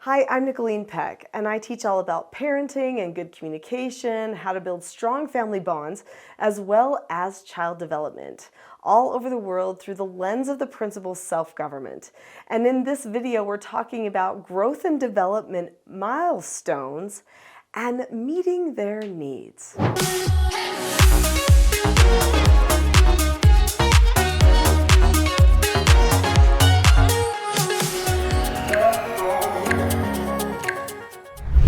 Hi, I'm Nicholeen Peck, and I teach all about parenting and good communication, how to build strong family bonds, as well as child development, all over the world through the lens of the principle self-government. And in this video, we're talking about growth and development milestones and meeting their needs.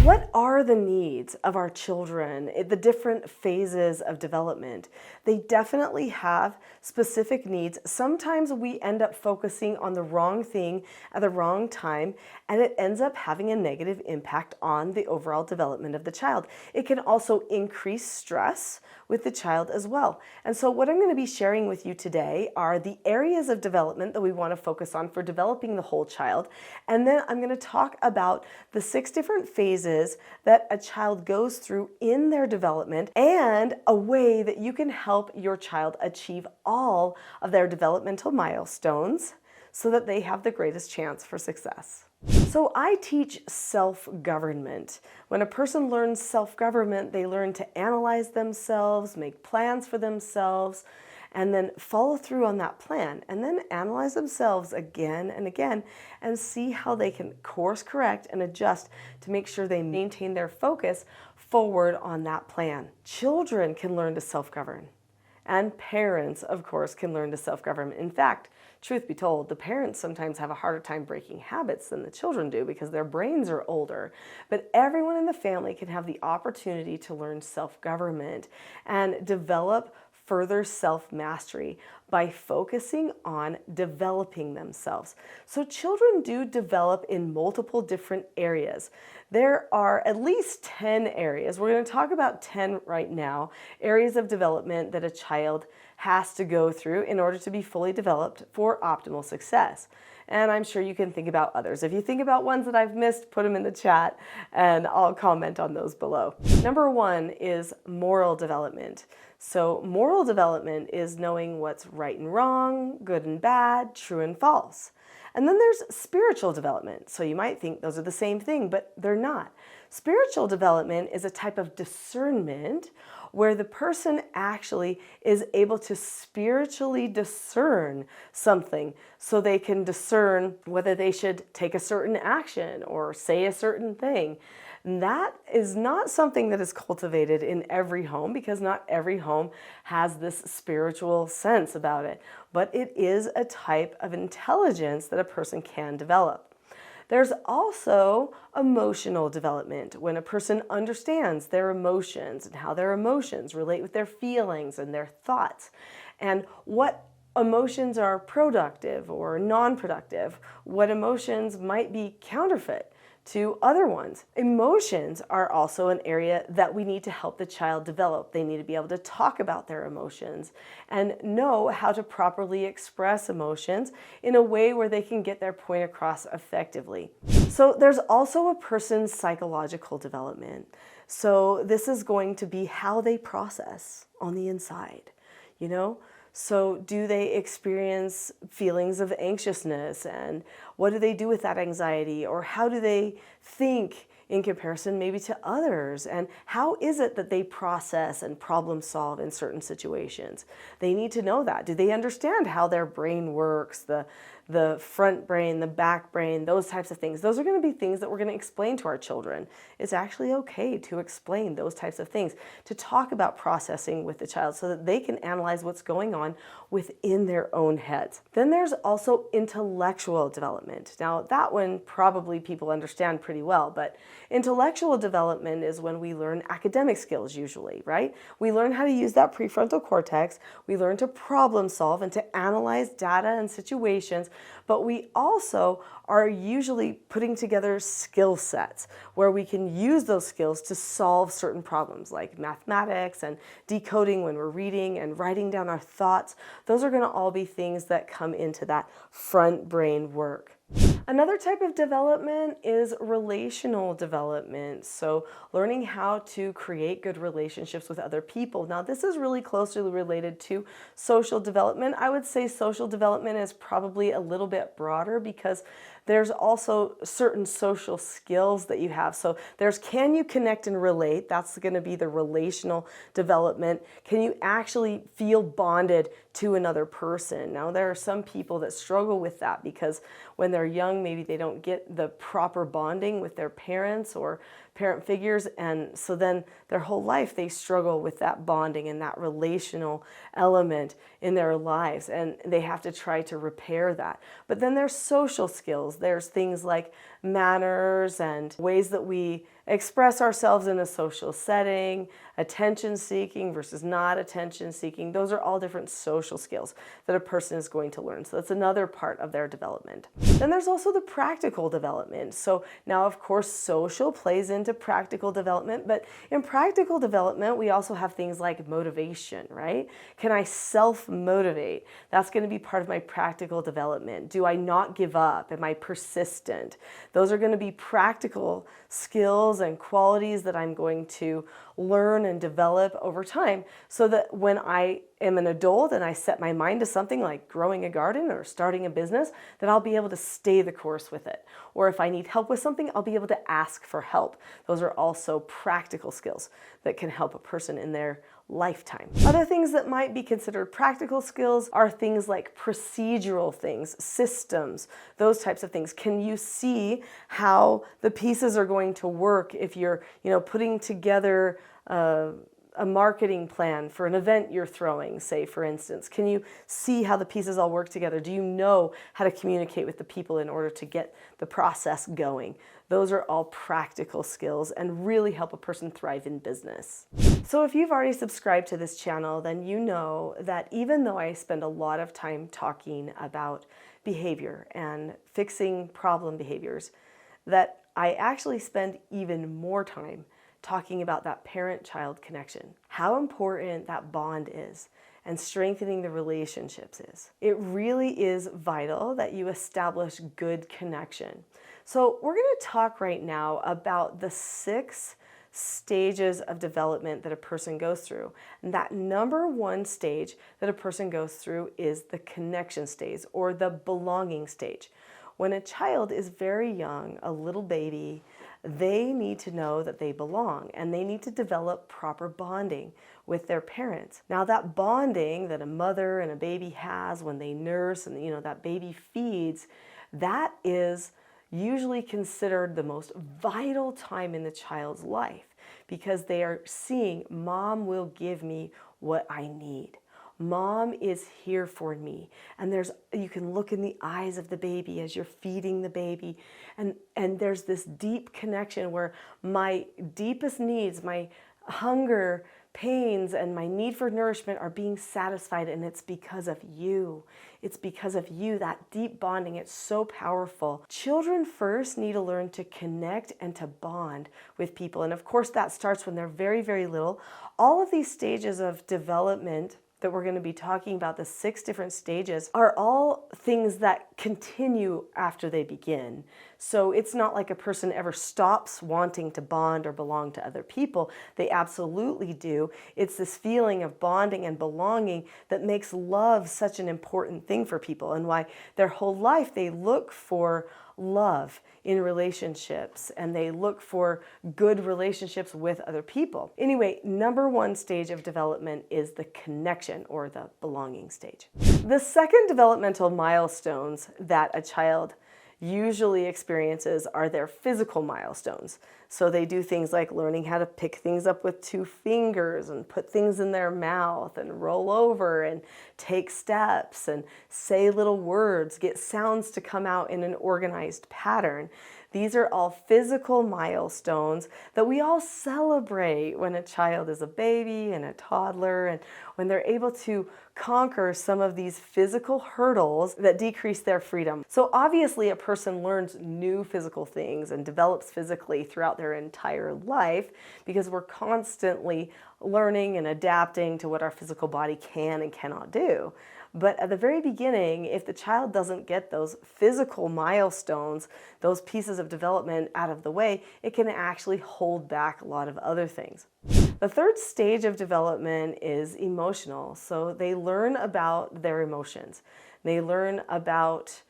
What are the needs of our children, the different phases of development? They definitely have specific needs. Sometimes we end up focusing on the wrong thing at the wrong time, and it ends up having a negative impact on the overall development of the child. It can also increase stress with the child as well. And so what I'm going to be sharing with you today are the areas of development that we want to focus on for developing the whole child. And then I'm going to talk about the 6 different phases that a child goes through in their development and a way that you can help your child achieve all of their developmental milestones so that they have the greatest chance for success. So I teach self-government. When a person learns self-government, they learn to analyze themselves, make plans for themselves, and then follow through on that plan, and then analyze themselves again and again and see how they can course correct and adjust to make sure they maintain their focus forward on that plan. Children can learn to self-govern, and parents, of course, can learn to self-govern. In fact, truth be told, the parents sometimes have a harder time breaking habits than the children do because their brains are older. But everyone in the family can have the opportunity to learn self-government and develop further self-mastery by focusing on developing themselves. So children do develop in multiple different areas. There are at least 10 areas. We're going to talk about 10 right now, areas of development that a child has to go through in order to be fully developed for optimal success. And I'm sure you can think about others. If you think about ones that I've missed, put them in the chat and I'll comment on those below. Number 1 is moral development. So moral development is knowing what's right and wrong, good and bad, true and false. And then there's spiritual development. So you might think those are the same thing, but they're not. Spiritual development is a type of discernment where the person actually is able to spiritually discern something so they can discern whether they should take a certain action or say a certain thing. And that is not something that is cultivated in every home because not every home has this spiritual sense about it, but it is a type of intelligence that a person can develop. There's also emotional development, when a person understands their emotions and how their emotions relate with their feelings and their thoughts, and what emotions are productive or non-productive, what emotions might be counterfeit to other ones. Emotions are also an area that we need to help the child develop. They need to be able to talk about their emotions and know how to properly express emotions in a way where they can get their point across effectively. So there's also a person's psychological development. So this is going to be how they process on the inside, you know? So do they experience feelings of anxiousness, and what do they do with that anxiety, or how do they think in comparison maybe to others, and how is it that they process and problem solve in certain situations? They need to know that. Do they understand how their brain works, the front brain, the back brain, those types of things? Those are going to be things that we're going to explain to our children. It's actually okay to explain those types of things, to talk about processing with the child so that they can analyze what's going on within their own heads. Then there's also intellectual development. Now that one probably people understand pretty well, but intellectual development is when we learn academic skills usually, right? We learn how to use that prefrontal cortex, we learn to problem solve and to analyze data and situations, but we also are usually putting together skill sets where we can use those skills to solve certain problems like mathematics and decoding when we're reading and writing down our thoughts. Those are going to all be things that come into that front brain work. Another type of development is relational development. So learning how to create good relationships with other people. Now this is really closely related to social development. I would say social development is probably a little bit broader because There's also certain social skills that you have. So there's, can you connect and relate? That's going to be the relational development. Can you actually feel bonded to another person? Now, there are some people that struggle with that because when they're young, maybe they don't get the proper bonding with their parents or parent figures, and so then their whole life they struggle with that bonding and that relational element in their lives, and they have to try to repair that. But then there's social skills. There's things like manners and ways that we express ourselves in a social setting, attention seeking versus not attention seeking. Those are all different social skills that a person is going to learn. So that's another part of their development. Then there's also the practical development. So now, of course, social plays into practical development, but in practical development, we also have things like motivation, right? Can I self-motivate? That's going to be part of my practical development. Do I not give up? Am I persistent? Those are going to be practical skills and qualities that I'm going to learn and develop over time, so that when I am an adult and I set my mind to something like growing a garden or starting a business, that I'll be able to stay the course with it. Or if I need help with something, I'll be able to ask for help. Those are also practical skills that can help a person in their lifetime. Other things that might be considered practical skills are things like procedural things, systems, those types of things. Can you see how the pieces are going to work if you're, putting together a marketing plan for an event you're throwing, say, for instance? Can you see how the pieces all work together? Do you know how to communicate with the people in order to get the process going? Those are all practical skills and really help a person thrive in business. So if you've already subscribed to this channel, then you know that even though I spend a lot of time talking about behavior and fixing problem behaviors, that I actually spend even more time talking about that parent-child connection, how important that bond is, and strengthening the relationships is. It really is vital that you establish good connection. So we're going to talk right now about the 6 stages of development that a person goes through. And that number 1 stage that a person goes through is the connection stage, or the belonging stage. When a child is very young, a little baby, they need to know that they belong, and they need to develop proper bonding with their parents. Now, that bonding that a mother and a baby has when they nurse and that baby feeds, that is usually considered the most vital time in the child's life, because they are seeing, Mom will give me what I need. Mom is here for me. And you can look in the eyes of the baby as you're feeding the baby, and there's this deep connection where my deepest needs, my hunger, pains, and my need for nourishment are being satisfied, and it's because of you. It's because of you, that deep bonding. It's so powerful. Children first need to learn to connect and to bond with people. And of course, that starts when they're very, very little. All of these stages of development that we're going to be talking about, the 6 different stages, are all things that continue after they begin. So it's not like a person ever stops wanting to bond or belong to other people. They absolutely do. It's this feeling of bonding and belonging that makes love such an important thing for people, and why their whole life they look for love in relationships, and they look for good relationships with other people. Anyway, number 1 stage of development is the connection, or the belonging stage. The second developmental milestones that a child usually experiences are their physical milestones. So they do things like learning how to pick things up with 2 fingers and put things in their mouth and roll over and take steps and say little words, get sounds to come out in an organized pattern. These are all physical milestones that we all celebrate when a child is a baby and a toddler, and when they're able to conquer some of these physical hurdles that decrease their freedom. So obviously a person learns new physical things and develops physically throughout their entire life, because we're constantly learning and adapting to what our physical body can and cannot do. But at the very beginning, if the child doesn't get those physical milestones, those pieces of development out of the way, it can actually hold back a lot of other things. The third stage of development is emotional. So they learn about their emotions. They learn about,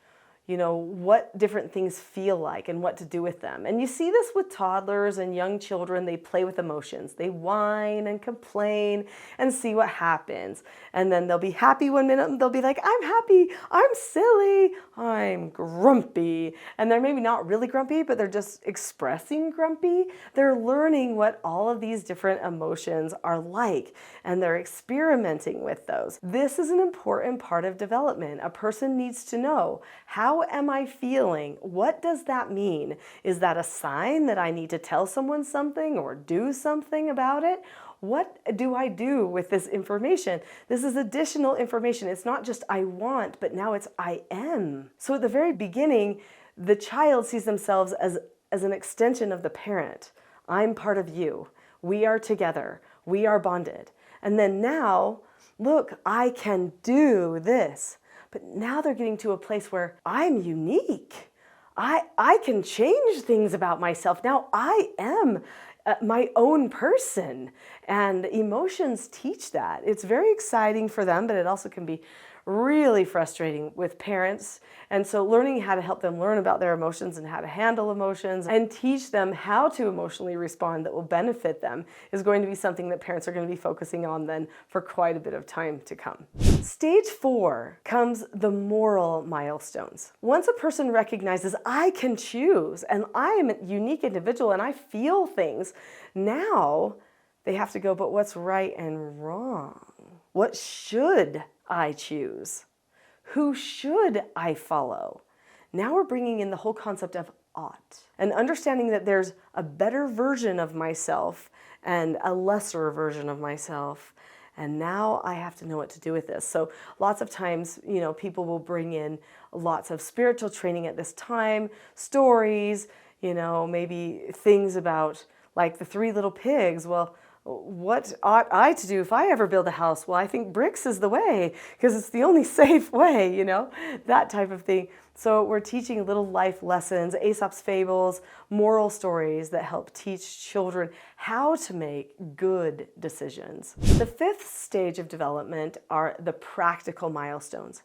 what different things feel like and what to do with them. And you see this with toddlers and young children. They play with emotions. They whine and complain and see what happens. And then they'll be happy one minute and they'll be like, I'm happy, I'm silly, I'm grumpy. And they're maybe not really grumpy, but they're just expressing grumpy. They're learning what all of these different emotions are like, and they're experimenting with those. This is an important part of development. A person needs to know, how am I feeling? What does that mean? Is that a sign that I need to tell someone something or do something about it? What do I do with this information? This is additional information. It's not just I want, but now it's I am. So at the very beginning, the child sees themselves as an extension of the parent. I'm part of you. We are together. We are bonded. And then now, look, I can do this. But now they're getting to a place where I'm unique. I can change things about myself. Now I am my own person. And emotions teach that. It's very exciting for them, but it also can be really frustrating with parents. And so learning how to help them learn about their emotions and how to handle emotions and teach them how to emotionally respond that will benefit them is going to be something that parents are going to be focusing on then for quite a bit of time to come. Stage 4 comes the moral milestones. Once a person recognizes I can choose and I am a unique individual and I feel things, now they have to go, but what's right and wrong? What should I choose? Who should I follow? Now we're bringing in the whole concept of ought and understanding that there's a better version of myself and a lesser version of myself. And now I have to know what to do with this. So lots of times, people will bring in lots of spiritual training at this time, stories, maybe things about like the 3 little pigs. Well, what ought I to do if I ever build a house? Well, I think bricks is the way because it's the only safe way, that type of thing. So we're teaching little life lessons, Aesop's fables, moral stories that help teach children how to make good decisions. The 5th stage of development are the practical milestones.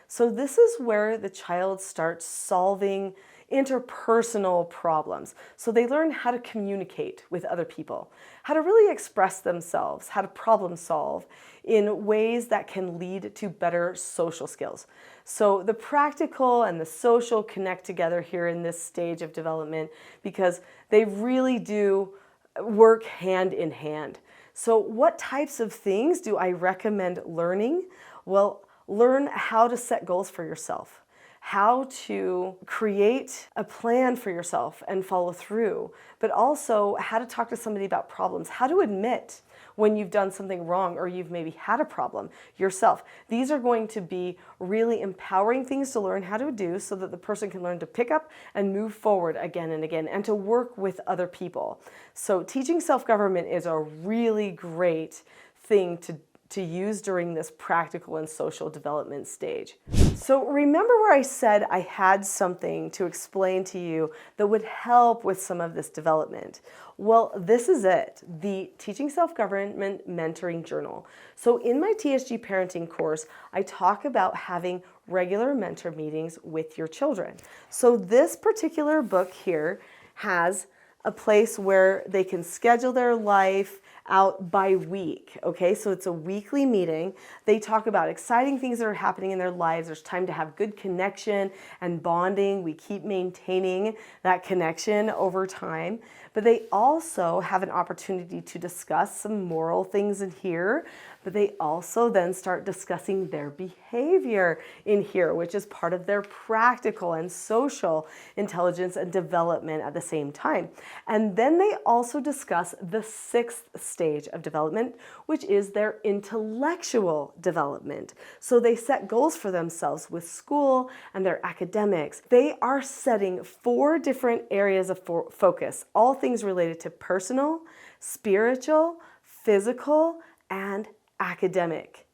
So this is where the child starts solving interpersonal problems. So they learn how to communicate with other people, how to really express themselves, how to problem solve in ways that can lead to better social skills. So the practical and the social connect together here in this stage of development because they really do work hand in hand. So what types of things do I recommend learning? Well, learn how to set goals for yourself, how to create a plan for yourself and follow through, but also how to talk to somebody about problems, how to admit when you've done something wrong or you've maybe had a problem yourself. These are going to be really empowering things to learn how to do so that the person can learn to pick up and move forward again and again and to work with other people. So teaching self-government is a really great thing to use during this practical and social development stage. So remember where I said I had something to explain to you that would help with some of this development? Well, this is it, the Teaching Self-Government Mentoring Journal. So in my TSG Parenting course, I talk about having regular mentor meetings with your children. So this particular book here has a place where they can schedule their life out by week, okay? So it's a weekly meeting. They talk about exciting things that are happening in their lives. There's time to have good connection and bonding. We keep maintaining that connection over time. But they also have an opportunity to discuss some moral things in here, but they also then start discussing their behavior in here, which is part of their practical and social intelligence and development at the same time. And then they also discuss the 6th stage of development, which is their intellectual development. So they set goals for themselves with school and their academics. They are setting 4 different areas of focus, all things related to personal, spiritual, physical, and academic.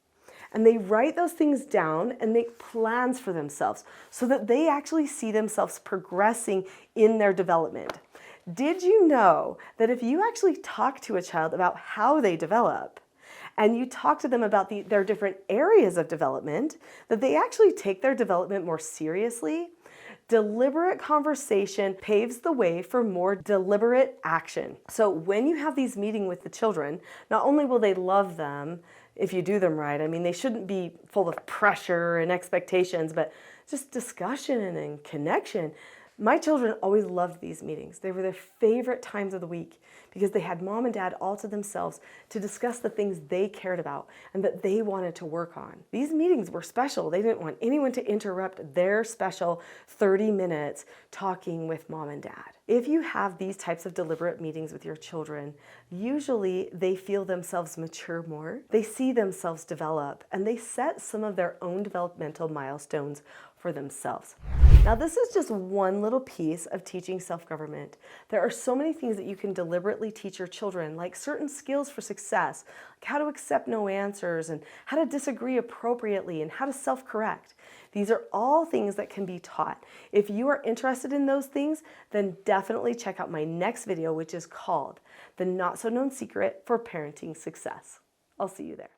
And they write those things down and make plans for themselves so that they actually see themselves progressing in their development. Did you know that if you actually talk to a child about how they develop, and you talk to them about their different areas of development, that they actually take their development more seriously? Deliberate conversation paves the way for more deliberate action. So when you have these meetings with the children, not only will they love them if you do them right, I mean, they shouldn't be full of pressure and expectations, but just discussion and connection. My children always loved these meetings. They were their favorite times of the week because they had mom and dad all to themselves to discuss the things they cared about and that they wanted to work on. These meetings were special. They didn't want anyone to interrupt their special 30 minutes talking with mom and dad. If you have these types of deliberate meetings with your children, usually they feel themselves mature more, they see themselves develop, and they set some of their own developmental milestones for themselves. Now, this is just one little piece of teaching self-government. There are so many things that you can deliberately teach your children, like certain skills for success, like how to accept no answers and how to disagree appropriately and how to self-correct. These are all things that can be taught. If you are interested in those things, then definitely check out my next video, which is called The Not So Known Secret for Parenting Success. I'll see you there.